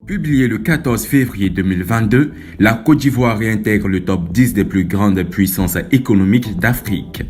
Publié le 14 février 2022, la Côte d'Ivoire réintègre le top 10 des plus grandes puissances économiques d'Afrique.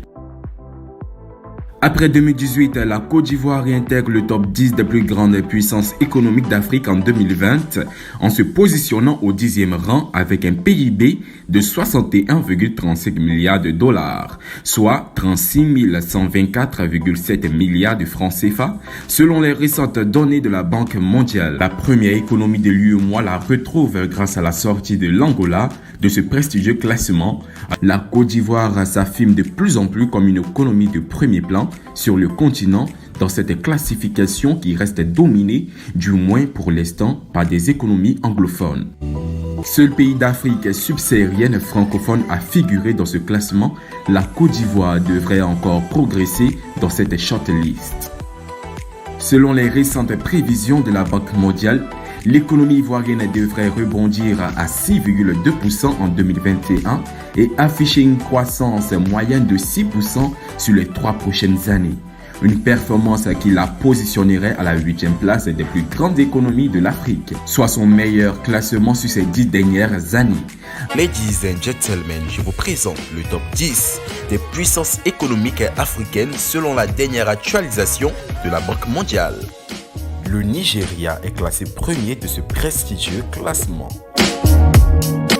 Après 2018, la Côte d'Ivoire réintègre le top 10 des plus grandes puissances économiques d'Afrique en 2020 en se positionnant au 10e rang avec un PIB de 61,35 milliards de dollars, soit 36 124,7 milliards de francs CFA, selon les récentes données de la Banque mondiale. La première économie de l'UEMOA la retrouve grâce à la sortie de l'Angola de ce prestigieux classement. La Côte d'Ivoire s'affirme de plus en plus comme une économie de premier plan sur le continent dans cette classification qui reste dominée, du moins pour l'instant, par des économies anglophones. Seul pays d'Afrique subsaharienne francophone à figurer dans ce classement, la Côte d'Ivoire devrait encore progresser dans cette shortlist. Selon les récentes prévisions de la Banque mondiale, l'économie ivoirienne devrait rebondir à 6,2% en 2021 et afficher une croissance moyenne de 6% sur les 3 prochaines années. Une performance qui la positionnerait à la 8e place des plus grandes économies de l'Afrique, soit son meilleur classement sur ces 10 dernières années. Ladies and gentlemen, je vous présente le top 10 des puissances économiques africaines selon la dernière actualisation de la Banque mondiale. Le Nigeria est classé premier de ce prestigieux classement.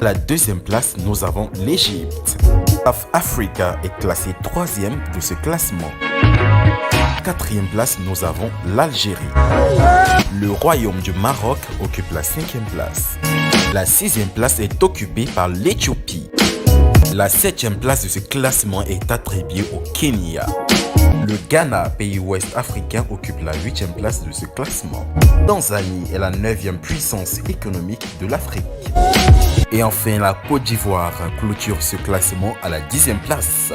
À la 2e place, nous avons l'Égypte. South Africa est classé 3e de ce classement. À la 4e place, nous avons l'Algérie. Le Royaume du Maroc occupe la 5e place. La 6e place est occupée par l'Éthiopie. La 7e place de ce classement est attribuée au Kenya. Le Ghana, pays ouest africain, occupe la 8e place de ce classement. Tanzanie est la 9e puissance économique de l'Afrique. Et enfin, la Côte d'Ivoire clôture ce classement à la 10e place.